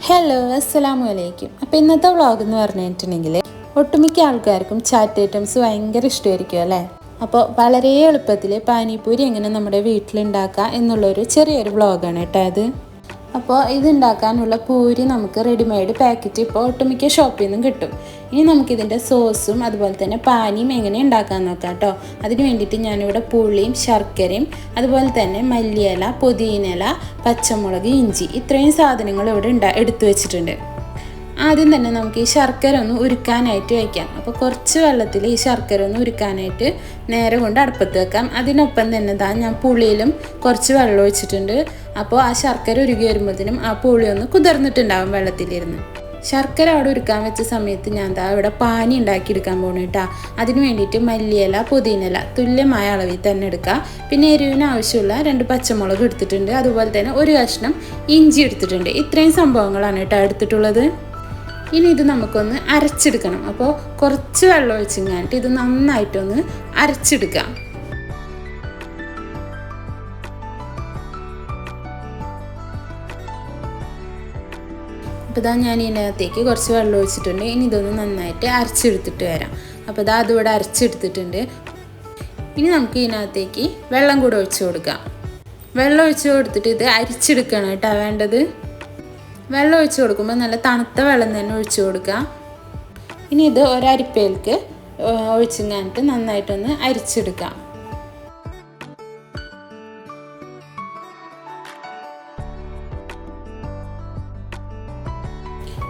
Hello അസ്സലാമു അലൈക്കും. അപ്പോൾ ഇന്നത്തെ വ്ളോഗ് എന്ന് പറഞ്ഞിട്ടുണ്ടെങ്കിൽ ഒട്ടുമിക്ക ആൾക്കാർക്കും ചാറ്റ് ഐറ്റംസ് ഭയങ്കര ഇഷ്ടമായിരിക്കും അല്ലേ. അപ്പോൾ വളരെ എളുപ്പത്തിൽ പാനിപൂരി എങ്ങനെ നമ്മുടെ വീട്ടിലുണ്ടാക്കാം എന്നുള്ളൊരു ചെറിയൊരു വ്ളോഗാണ് കേട്ടോ അത്. അപ്പോൾ ഇതുണ്ടാക്കാനുള്ള പൂരി നമുക്ക് റെഡിമെയ്ഡ് പാക്കറ്റ് ഇപ്പോൾ ഒട്ടുമിക്ക ഷോപ്പിൽ നിന്നും കിട്ടും. ഇനി നമുക്കിതിൻ്റെ സോസും അതുപോലെ തന്നെ പാനിയും എങ്ങനെ ഉണ്ടാക്കാൻ നോക്കാം കേട്ടോ. അതിന് വേണ്ടിയിട്ട് ഞാനിവിടെ പുളിയും ശർക്കരയും അതുപോലെ തന്നെ മല്ലിയില, പുതിനയില, പച്ചമുളക്, ഇഞ്ചി ഇത്രയും സാധനങ്ങൾ ഇവിടെ എടുത്തു വെച്ചിട്ടുണ്ട്. ആദ്യം തന്നെ നമുക്ക് ഈ ശർക്കര ഒന്ന് ഉരുക്കാനായിട്ട് വയ്ക്കാം. അപ്പോൾ കുറച്ച് വെള്ളത്തിൽ ഈ ശർക്കര ഒന്ന് ഉരുക്കാനായിട്ട് നേരെ കൊണ്ട് അടുപ്പത്ത് വെക്കാം. അതിനൊപ്പം തന്നെ ഞാൻ പുളിയിലും കുറച്ച് വെള്ളം ഒഴിച്ചിട്ടുണ്ട്. അപ്പോൾ ആ ശർക്കര ഉരുകി വരുമ്പോഴത്തേനും ആ പുളി ഒന്ന് കുതിർന്നിട്ടുണ്ടാവും വെള്ളത്തിലിരുന്ന്. ശർക്കര അവിടെ ഉരുക്കാൻ വെച്ച സമയത്ത് ഞാൻ ഇവിടെ പാനി ഉണ്ടാക്കിയെടുക്കാൻ പോകണം കേട്ടോ. അതിന് വേണ്ടിയിട്ട് മല്ലിയില, പുതിനയില തുല്യമായ അളവിൽ തന്നെ എടുക്കുക. പിന്നെ എരിവിന് ആവശ്യമുള്ള 2 പച്ചമുളക് എടുത്തിട്ടുണ്ട്. അതുപോലെ തന്നെ ഒരു കഷ്ണം ഇഞ്ചി എടുത്തിട്ടുണ്ട്. ഇത്രയും സംഭവങ്ങളാണ് കേട്ടോ എടുത്തിട്ടുള്ളത്. ഇനി ഇത് നമുക്കൊന്ന് അരച്ചെടുക്കണം. അപ്പോൾ കുറച്ച് വെള്ളം ഒഴിച്ചിങ്ങായിട്ട് ഇത് നന്നായിട്ടൊന്ന് അരച്ചെടുക്കാം. അപ്പോൾ ഞാൻ ഇതിനകത്തേക്ക് കുറച്ച് വെള്ളം ഒഴിച്ചിട്ടുണ്ട്. ഇനി ഇതൊന്ന് നന്നായിട്ട് അരച്ചെടുത്തിട്ട് വരാം. അപ്പോൾ അതിവിടെ അരച്ചെടുത്തിട്ടുണ്ട്. ഇനി നമുക്ക് ഇതിനകത്തേക്ക് വെള്ളം കൂടെ ഒഴിച്ച് കൊടുക്കാം. വെള്ളം ഒഴിച്ച് കൊടുത്തിട്ട് ഇത് അരിച്ചെടുക്കണം കേട്ടോ വേണ്ടത്. വെള്ളം ഒഴിച്ച് കൊടുക്കുമ്പോൾ നല്ല തണുത്ത വെള്ളം തന്നെ ഒഴിച്ച് കൊടുക്കുക. ഇനി ഇത് ഒരരിപ്പയിലേക്ക് ഒഴിച്ചിങ്ങാനിട്ട് നന്നായിട്ടൊന്ന് അരിച്ചെടുക്കാം.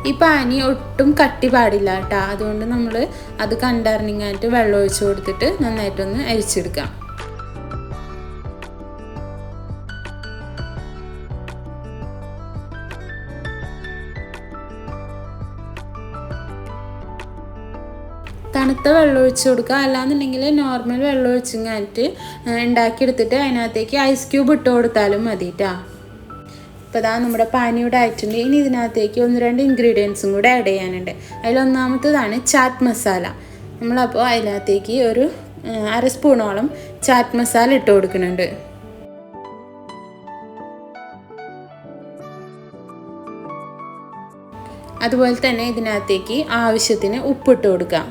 ഈ പാനി ഒട്ടും കട്ടി പാടില്ല കേട്ടോ. അതുകൊണ്ട് നമ്മൾ അത് കണ്ടറിഞ്ഞായിട്ട് വെള്ളം ഒഴിച്ച് കൊടുത്തിട്ട് നന്നായിട്ടൊന്ന് അരിച്ചെടുക്കാം. തണുത്ത വെള്ളം ഒഴിച്ച് കൊടുക്കുക. അല്ലാന്നുണ്ടെങ്കിൽ നോർമൽ വെള്ളം ഒഴിച്ചിങ്ങാനിട്ട് ഉണ്ടാക്കിയെടുത്തിട്ട് അതിനകത്തേക്ക് ഐസ് ക്യൂബ് ഇട്ട് കൊടുത്താലും മതി കേട്ടോ. ഇപ്പോൾ നമ്മുടെ പാനിയുടെ ആയിട്ടുണ്ട്. ഇനി ഇതിനകത്തേക്ക് 1-2 ഇൻഗ്രീഡിയൻസും കൂടെ ആഡ് ചെയ്യാനുണ്ട്. അതിലൊന്നാമത്തതാണ് ചാറ്റ് മസാല. നമ്മളപ്പോൾ അതിനകത്തേക്ക് ഒരു 1/2 സ്പൂണോളം ചാറ്റ് മസാല ഇട്ട് കൊടുക്കുന്നുണ്ട്. അതുപോലെ തന്നെ ഇതിനകത്തേക്ക് ആവശ്യത്തിന് ഉപ്പിട്ട് കൊടുക്കാം.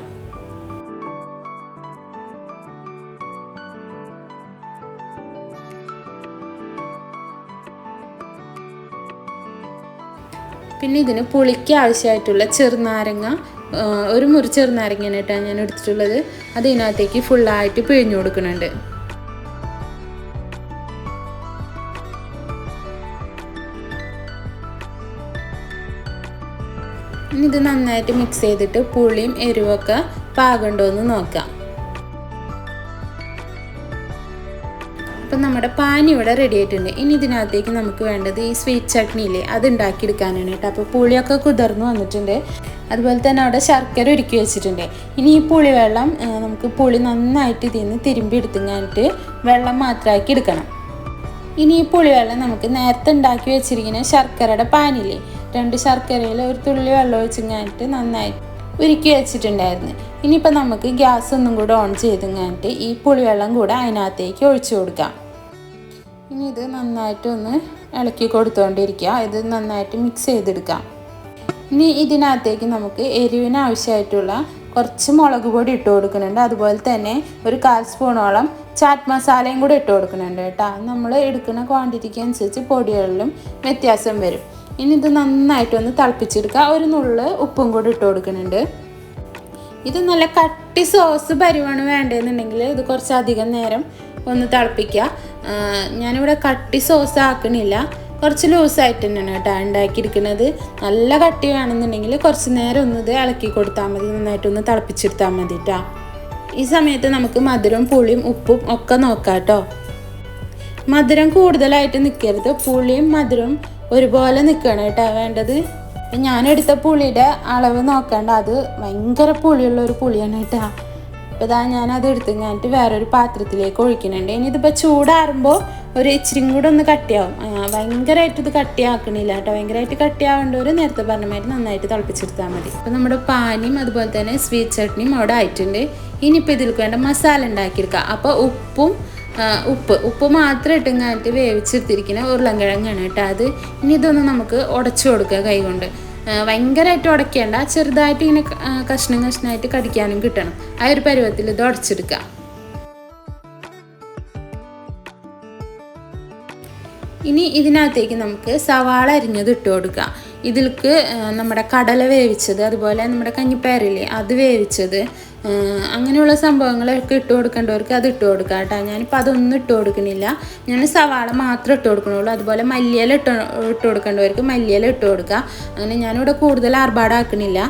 പിന്നെ ഇതിന് പുളിക്ക് ആവശ്യമായിട്ടുള്ള ചെറുനാരങ്ങ, ഒരു മുറി ചെറുനാരങ്ങയാണ് കേട്ടോ ഞാൻ എടുത്തിട്ടുള്ളത്. അത് ഇതിനകത്തേക്ക് ഫുള്ളായിട്ട് പിഴിഞ്ഞു കൊടുക്കുന്നുണ്ട്. ഇനി ഇത് നന്നായിട്ട് മിക്സ് ചെയ്തിട്ട് പുളിയും എരിവൊക്കെ പാകണ്ടോ എന്ന് നോക്കാം. അപ്പം നമ്മുടെ പാനി ഇവിടെ റെഡി ആയിട്ടുണ്ട്. ഇനി ഇതിനകത്തേക്ക് നമുക്ക് വേണ്ടത് ഈ സ്വീറ്റ് ചട്നി ഇല്ലേ, അത് ഉണ്ടാക്കിയെടുക്കാനാണ് കേട്ടോ. അപ്പോൾ പുളിയൊക്കെ കുതിർന്ന് വന്നിട്ടുണ്ട്. അതുപോലെ തന്നെ അവിടെ ശർക്കര ഉരുക്കി വെച്ചിട്ടുണ്ട്. ഇനി ഈ പുളിവെള്ളം നമുക്ക് പുളി നന്നായിട്ട് ഇതിൽ നിന്ന് തിരുമ്പി എടുത്തുങ്ങാനിട്ട് വെള്ളം മാത്രമാക്കി എടുക്കണം. ഇനി ഈ പുളിവെള്ളം നമുക്ക് നേരത്തെ ഉണ്ടാക്കി വെച്ചിരിക്കുന്ന ശർക്കരയുടെ പാനില്ലേ, 2 ശർക്കരയിൽ ഒരു തുള്ളി വെള്ളം ഒഴിച്ചിങ്ങാനിട്ട് നന്നായിട്ട് ഉരുക്കി വെച്ചിട്ടുണ്ടായിരുന്നു. ഇനിയിപ്പോൾ നമുക്ക് ഗ്യാസ് ഒന്നും കൂടെ ഓൺ ചെയ്തിങ്ങാനിട്ട് ഈ പുളിവെള്ളം കൂടെ അതിനകത്തേക്ക് ഒഴിച്ചു കൊടുക്കാം. ഇനി ഇത് നന്നായിട്ടൊന്ന് ഇളക്കി കൊടുത്തുകൊണ്ടിരിക്കുക. ഇത് നന്നായിട്ട് മിക്സ് ചെയ്തെടുക്കാം. ഇനി ഇതിനകത്തേക്ക് നമുക്ക് എരിവിന് ആവശ്യമായിട്ടുള്ള കുറച്ച് മുളക് പൊടി ഇട്ട് കൊടുക്കുന്നുണ്ട്. അതുപോലെ തന്നെ ഒരു 1/4 സ്പൂണോളം ചാറ്റ് മസാലയും കൂടെ ഇട്ട് കൊടുക്കുന്നുണ്ട് കേട്ടോ. നമ്മൾ എടുക്കുന്ന ക്വാണ്ടിറ്റിക്ക് അനുസരിച്ച് പൊടികളിലും വ്യത്യാസം വരും. ഇനി ഇത് നന്നായിട്ടൊന്ന് തിളപ്പിച്ചെടുക്കുക. ഒരു നുള്ള് ഉപ്പും കൂടി ഇട്ട് കൊടുക്കുന്നുണ്ട്. ഇത് നല്ല കട്ടി സോസ് പരിവാണ് വേണ്ടതെന്നുണ്ടെങ്കിൽ ഇത് കുറച്ചധികം നേരം ഒന്ന് തിളപ്പിക്കുക. ഞാനിവിടെ കട്ടി സോസ് ആക്കണില്ല, കുറച്ച് ലൂസായിട്ട് തന്നെയാണ് കേട്ടോ ഉണ്ടാക്കിയെടുക്കുന്നത്. നല്ല കട്ടി വേണമെന്നുണ്ടെങ്കിൽ കുറച്ച് നേരം ഒന്ന് ഇത് ഇളക്കി കൊടുത്താൽ മതി, നന്നായിട്ടൊന്ന് തിളപ്പിച്ചെടുത്താൽ മതി കേട്ടോ. ഈ സമയത്ത് നമുക്ക് മധുരവും പുളിയും ഉപ്പും ഒക്കെ നോക്കാം കേട്ടോ. മധുരം കൂടുതലായിട്ട് നിൽക്കരുത്, പുളിയും മധുരവും ഒരുപോലെ നിൽക്കണം കേട്ടോ വേണ്ടത്. ഞാനെടുത്ത പുളിയുടെ അളവ് നോക്കേണ്ട, അത് ഭയങ്കര പുളിയുള്ള ഒരു പുളിയാണ് കേട്ടോ. അപ്പോൾ ഞാനത് എടുത്തുങ്ങാനിട്ട് വേറൊരു പാത്രത്തിലേക്ക് ഒഴിക്കുന്നുണ്ട്. ഇനി ഇതിപ്പോൾ ചൂടാറുമ്പോൾ ഒരു ഇച്ചിരി കൂടെ ഒന്ന് കട്ടിയാവും. ഭയങ്കരമായിട്ട് ഇത് കട്ടിയാക്കണില്ല കേട്ടോ. ഭയങ്കരമായിട്ട് കട്ടിയാവേണ്ടവർ നേരത്തെ പറഞ്ഞ മാതിരി നന്നായിട്ട് തിളപ്പിച്ചെടുത്താൽ മതി. അപ്പോൾ നമ്മുടെ പാനിയും അതുപോലെ തന്നെ സ്വീറ്റ് ചട്നിയും അവിടെ ആയിട്ടുണ്ട്. ഇനിയിപ്പോൾ ഇതിലേക്ക് വേണ്ട മസാല ഉണ്ടാക്കിയെടുക്കുക. അപ്പോൾ ഉപ്പും ഉപ്പ് മാത്രം ഇട്ടുങ്ങായിട്ട് വേവിച്ചെടുത്തിരിക്കുന്ന ഉരുളൻകിഴങ്ങാണ് കേട്ടോ അത്. ഇനി ഇതൊന്ന് നമുക്ക് ഉടച്ചു കൊടുക്കുക കൈകൊണ്ട്. ഭയങ്കരമായിട്ട് ഉടയ്ക്കേണ്ട, ചെറുതായിട്ട് ഇങ്ങനെ കഷ്ണം കഷ്ണമായിട്ട് കടിക്കാനും കിട്ടണം. ആ ഒരു പരുവത്തിൽ ഇത് ഉടച്ചെടുക്കുക. ഇനി ഇതിനകത്തേക്ക് നമുക്ക് സവാള അരിഞ്ഞത് ഇട്ട് കൊടുക്കാം. ഇതിലേക്ക് നമ്മുടെ കടല വേവിച്ചത്, അതുപോലെ നമ്മുടെ കഞ്ഞിപ്പയറില്ലേ അത് വേവിച്ചത്, അങ്ങനെയുള്ള സംഭവങ്ങളൊക്കെ ഇട്ട് കൊടുക്കേണ്ടവർക്ക് അത് ഇട്ട് കൊടുക്കാം കേട്ടോ. ഞാനിപ്പോൾ അതൊന്നും ഇട്ട് കൊടുക്കണില്ല, ഞാൻ സവാള മാത്രം ഇട്ട് കൊടുക്കണുള്ളൂ. അതുപോലെ മല്ലിയില ഇട്ട് കൊടുക്കേണ്ടവർക്ക് മല്ലിയില ഇട്ട് കൊടുക്കുക. അങ്ങനെ ഞാനിവിടെ കൂടുതൽ ആർഭാടാക്കണില്ല.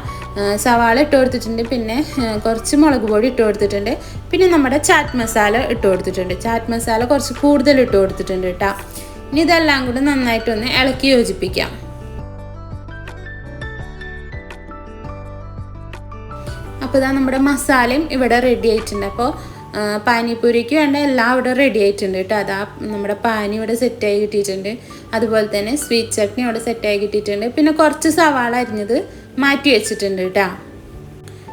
സവാള ഇട്ട് കൊടുത്തിട്ടുണ്ട്, പിന്നെ കുറച്ച് മുളക് പൊടി ഇട്ട് കൊടുത്തിട്ടുണ്ട്, പിന്നെ നമ്മുടെ ചാറ്റ് മസാല ഇട്ട് കൊടുത്തിട്ടുണ്ട്. ചാറ്റ് മസാല കുറച്ച് കൂടുതൽ ഇട്ട് കൊടുത്തിട്ടുണ്ട് കേട്ടോ. ഇനി ഇതെല്ലാം കൂടി നന്നായിട്ടൊന്ന് ഇളക്കി യോജിപ്പിക്കാം. അപ്പോൾ ഇതാ നമ്മുടെ മസാലയും ഇവിടെ റെഡി ആയിട്ടുണ്ട്. അപ്പോൾ പാനിപ്പൂരിക്ക് വേണ്ട എല്ലാം ഇവിടെ റെഡി ആയിട്ടുണ്ട് കേട്ടോ. അതാ നമ്മുടെ പാനി ഇവിടെ സെറ്റായി കിട്ടിയിട്ടുണ്ട്. അതുപോലെ തന്നെ സ്വീറ്റ് ചട്നി ഇവിടെ സെറ്റായി കിട്ടിയിട്ടുണ്ട്. പിന്നെ കുറച്ച് സവാള അരിഞ്ഞത് മാറ്റി വെച്ചിട്ടുണ്ട് കേട്ടോ.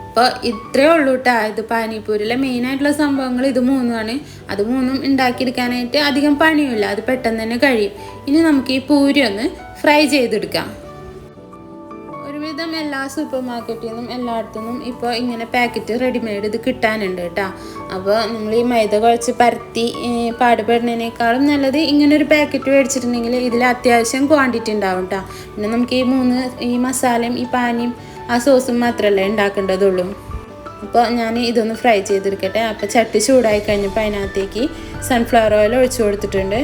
അപ്പോൾ ഇത്രയേ ഉള്ളൂ കേട്ടോ. ഇത് പാനിപ്പൂരിയിലെ മെയിനായിട്ടുള്ള സംഭവങ്ങൾ ഇത് മൂന്നുമാണ്. അത് മൂന്നും ഉണ്ടാക്കിയെടുക്കാനായിട്ട് അധികം പണിയില്ല, അത് പെട്ടെന്ന് തന്നെ കഴിയും. ഇനി നമുക്ക് ഈ പൂരി ഒന്ന് ഫ്രൈ ചെയ്തെടുക്കാം. ഒരുവിധം എല്ലാ സൂപ്പർ മാർക്കറ്റിൽ നിന്നും എല്ലായിടത്തുനിന്നും ഇപ്പോൾ ഇങ്ങനെ പാക്കറ്റ് റെഡിമെയ്ഡ് ഇത് കിട്ടാനുണ്ട് കേട്ടോ. അപ്പോൾ നമ്മൾ ഈ മൈദ കുഴച്ച് പരത്തി പാടുപെടുന്നതിനേക്കാളും നല്ലത് ഇങ്ങനൊരു പാക്കറ്റ് മേടിച്ചിട്ടുണ്ടെങ്കിൽ ഇതിൽ അത്യാവശ്യം ക്വാണ്ടിറ്റി ഉണ്ടാവും കേട്ടോ. പിന്നെ നമുക്ക് ഈ മസാലയും ഈ പാനിയും ആ സോസും മാത്രമല്ലേ ഉണ്ടാക്കേണ്ടതുള്ളൂ. അപ്പോൾ ഞാൻ ഇതൊന്ന് ഫ്രൈ ചെയ്തെടുക്കട്ടെ. അപ്പോൾ ചട്ടി ചൂടായി കഴിഞ്ഞപ്പോൾ അതിനകത്തേക്ക് സൺഫ്ലവർ ഓയിൽ ഒഴിച്ചു കൊടുത്തിട്ടുണ്ട്.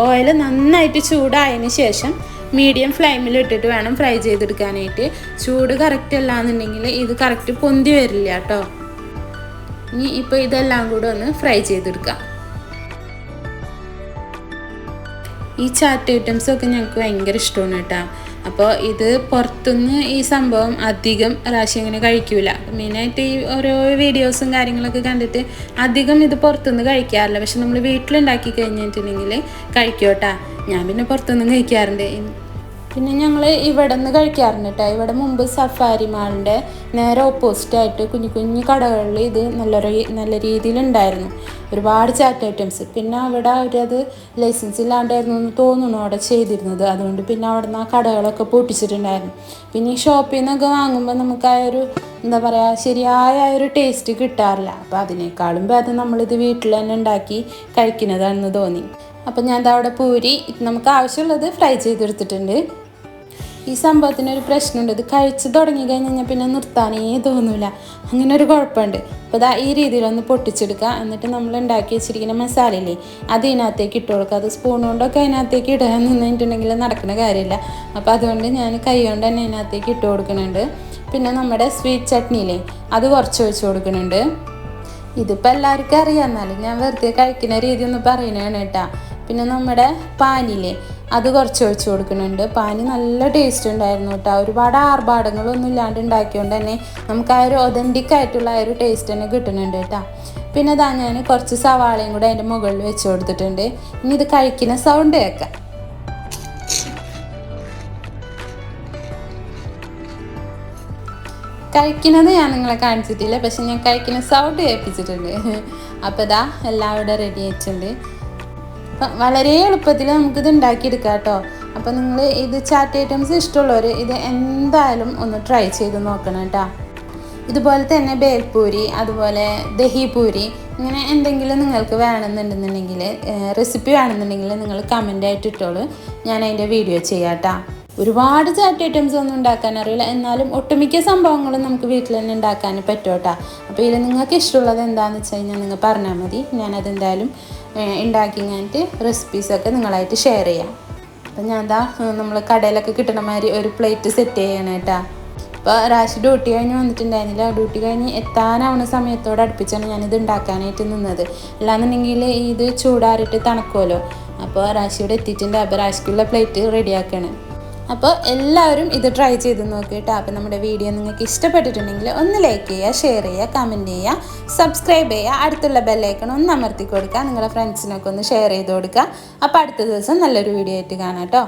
ഓയിൽ നന്നായിട്ട് ചൂടായതിന് ശേഷം മീഡിയം ഫ്ലെയിമിൽ ഇട്ടിട്ട് വേണം ഫ്രൈ ചെയ്തെടുക്കാനായിട്ട്. ചൂട് കറക്റ്റ് അല്ല എന്നുണ്ടെങ്കിൽ ഇത് കറക്റ്റ് പൊന്തി വരില്ല കേട്ടോ. ഇനി ഇപ്പോൾ ഇതെല്ലാം കൂടെ ഒന്ന് ഫ്രൈ ചെയ്തെടുക്കാം. ഈ ചാറ്റ് ഐറ്റംസൊക്കെ ഞങ്ങൾക്ക് ഭയങ്കര ഇഷ്ടമാണ് കേട്ടോ. അപ്പോൾ ഇത് പുറത്തുനിന്ന് ഈ സംഭവം അധികം പ്രാവശ്യം ഇങ്ങനെ കഴിക്കില്ല. മെയിനായിട്ട് ഈ ഓരോ വീഡിയോസും കാര്യങ്ങളൊക്കെ കണ്ടിട്ട് അധികം ഇത് പുറത്തുനിന്ന് കഴിക്കാറില്ല. പക്ഷെ നമ്മൾ വീട്ടിലുണ്ടാക്കി കഴിഞ്ഞിട്ടുണ്ടെങ്കിൽ കഴിക്കും കേട്ടോ. ഞാൻ പിന്നെ പുറത്തുനിന്നും കഴിക്കാറുണ്ട്. പിന്നെ ഞങ്ങൾ ഇവിടെ നിന്ന് കഴിക്കാറുണ്ട് കേട്ടോ. ഇവിടെ മുമ്പ് സഫാരി മാളിൻ്റെ നേരെ ഓപ്പോസിറ്റായിട്ട് കുഞ്ഞു കുഞ്ഞു കടകളിൽ ഇത് നല്ല രീതിയിലുണ്ടായിരുന്നു, ഒരുപാട് ചാറ്റ് ഐറ്റംസ്. പിന്നെ അവിടെ അവരത് ലൈസൻസ് ഇല്ലാണ്ടായിരുന്നു എന്ന് തോന്നുന്നു അവിടെ ചെയ്തിരുന്നത്. അതുകൊണ്ട് പിന്നെ അവിടെ നിന്ന് ആ കടകളൊക്കെ പൊട്ടിച്ചിട്ടുണ്ടായിരുന്നു. പിന്നെ ഈ ഷോപ്പിൽ നിന്നൊക്കെ വാങ്ങുമ്പോൾ നമുക്ക് ആ ഒരു എന്താ പറയുക ശരിയായ ഒരു ടേസ്റ്റ് കിട്ടാറില്ല. അപ്പോൾ അതിനേക്കാളും ഭേദം നമ്മളിത് വീട്ടിൽ തന്നെ ഉണ്ടാക്കി കഴിക്കുന്നതാണെന്ന് തോന്നി. അപ്പം ഞാൻ അവിടെ പൂരി നമുക്ക് ആവശ്യമുള്ളത് ഫ്രൈ ചെയ്തെടുത്തിട്ടുണ്ട്. ഈ സംഭവത്തിനൊരു പ്രശ്നമുണ്ട്, ഇത് കഴിച്ച് തുടങ്ങി കഴിഞ്ഞാൽ പിന്നെ നിർത്താനേ തോന്നില്ല, അങ്ങനെ ഒരു കുഴപ്പമുണ്ട്. അപ്പോൾ ഇതാ ഈ രീതിയിലൊന്ന് പൊട്ടിച്ചെടുക്കുക. എന്നിട്ട് നമ്മൾ ഉണ്ടാക്കി വെച്ചിരിക്കുന്ന മസാലയില്ലേ അത് ഇതിനകത്തേക്ക് ഇട്ട് കൊടുക്കുക. അത് സ്പൂൺ കൊണ്ടൊക്കെ അതിനകത്തേക്ക് ഇടാൻ നിന്നിട്ടുണ്ടെങ്കിൽ നടക്കുന്ന കാര്യമില്ല. അപ്പോൾ അതുകൊണ്ട് ഞാൻ കൈ കൊണ്ട് തന്നെ അതിനകത്തേക്ക് ഇട്ട് കൊടുക്കുന്നുണ്ട്. പിന്നെ നമ്മുടെ സ്വീറ്റ് ചട്നിയില്ലേ അത് കുറച്ച് ഒഴിച്ച് കൊടുക്കുന്നുണ്ട്. ഇതിപ്പോൾ എല്ലാവർക്കും അറിയാം, എന്നാലും ഞാൻ വെറുതെ കഴിക്കുന്ന രീതി ഒന്ന് പറയുന്നതാണ് കേട്ടോ. പിന്നെ നമ്മുടെ പാനില്ലേ അത് കുറച്ച് ഒഴിച്ച് കൊടുക്കുന്നുണ്ട്. പാനി നല്ല ടേസ്റ്റ് ഉണ്ടായിരുന്നു കേട്ടോ. ഒരുപാട് ആർഭാടങ്ങളൊന്നും ഇല്ലാണ്ട് ഉണ്ടാക്കിയോണ്ട് തന്നെ നമുക്ക് ആ ഒരു ഒതൻറ്റിക് ആയിട്ടുള്ള ആ ഒരു ടേസ്റ്റ് തന്നെ കിട്ടുന്നുണ്ട് കേട്ടോ. പിന്നെ ഇതാ ഞാൻ കുറച്ച് സവാളയും കൂടെ അതിൻ്റെ മുകളിൽ വെച്ച് കൊടുത്തിട്ടുണ്ട്. ഇനി ഇത് കഴിക്കുന്ന സൗണ്ട് കേൾക്കാം. കഴിക്കുന്നത് ഞാൻ നിങ്ങളെ കാണിച്ചിട്ടില്ല, പക്ഷെ ഞാൻ കഴിക്കുന്ന സൗണ്ട് കേൾപ്പിച്ചിട്ടുണ്ട്. അപ്പോൾ ഇതാ എല്ലാം ഇവിടെ റെഡി ആയിട്ടുണ്ട്. അപ്പം വളരെ എളുപ്പത്തിൽ നമുക്കിത് ഉണ്ടാക്കിയെടുക്കാം കേട്ടോ. അപ്പോൾ നിങ്ങൾ ഇത് ചാറ്റ് ഐറ്റംസ് ഇഷ്ടമുള്ളവർ ഇത് എന്തായാലും ഒന്ന് ട്രൈ ചെയ്ത് നോക്കണം കേട്ടോ. ഇതുപോലെ തന്നെ ബേൽപൂരി, അതുപോലെ ദഹിപൂരി, ഇങ്ങനെ എന്തെങ്കിലും നിങ്ങൾക്ക് വേണമെന്നുണ്ടെന്നുണ്ടെങ്കിൽ റെസിപ്പി വേണമെന്നുണ്ടെങ്കിൽ നിങ്ങൾ കമൻ്റായിട്ട് ഇട്ടോളൂ, ഞാൻ അതിൻ്റെ വീഡിയോ ചെയ്യാം കേട്ടോ. ഒരുപാട് ചാറ്റ് ഐറ്റംസ് ഒന്നും ഉണ്ടാക്കാൻ അറിയില്ല, എന്നാലും ഒട്ടുമിക്ക സംഭവങ്ങളും നമുക്ക് വീട്ടിൽ തന്നെ ഉണ്ടാക്കാൻ പറ്റും കേട്ടോ. അപ്പോൾ ഇതിൽ നിങ്ങൾക്ക് ഇഷ്ടമുള്ളത് എന്താണെന്ന് വെച്ച് കഴിഞ്ഞാൽ നിങ്ങൾ പറഞ്ഞാൽ മതി, ഞാനതെന്തായാലും ഉണ്ടാക്കി കഴിഞ്ഞിട്ട് റെസിപ്പീസൊക്കെ നിങ്ങളായിട്ട് ഷെയർ ചെയ്യാം. അപ്പം ഞാൻ എന്താ നമ്മൾ കടയിലൊക്കെ കിട്ടണ മാതിരി ഒരു പ്ലേറ്റ് സെറ്റ് ചെയ്യണം കേട്ടോ. അപ്പോൾ റാശി ഡ്യൂട്ടി കഴിഞ്ഞ് വന്നിട്ടുണ്ടായിരുന്നില്ല, ഡ്യൂട്ടി കഴിഞ്ഞ് എത്താനാവുന്ന സമയത്തോട് അടുപ്പിച്ചാണ് ഞാനിത് ഉണ്ടാക്കാനായിട്ട് നിന്നത്. അല്ലാന്നുണ്ടെങ്കിൽ ഇത് ചൂടാറിയിട്ട് തണുക്കുമല്ലോ. അപ്പോൾ റാശിയുടെ എത്തിയിട്ടുണ്ട്. അപ്പോൾ റാശിക്കുള്ള പ്ലേറ്റ് റെഡിയാക്കണം. അപ്പോൾ എല്ലാവരും ഇത് ട്രൈ ചെയ്ത് നോക്കിയിട്ട്. അപ്പോൾ നമ്മുടെ വീഡിയോ നിങ്ങൾക്ക് ഇഷ്ടപ്പെട്ടിട്ടുണ്ടെങ്കിൽ ഒന്ന് ലൈക്ക് ചെയ്യുക, ഷെയർ ചെയ്യുക, കമൻറ്റ് ചെയ്യുക, സബ്സ്ക്രൈബ് ചെയ്യുക, അടുത്തുള്ള ബെല്ലൈക്കൺ ഒന്ന് അമർത്തി കൊടുക്കുക, നിങ്ങളുടെ ഫ്രണ്ട്സിനൊക്കെ ഒന്ന് ഷെയർ ചെയ്ത് കൊടുക്കുക. അപ്പോൾ അടുത്ത ദിവസം നല്ലൊരു വീഡിയോ ആയിട്ട് കാണാം കേട്ടോ.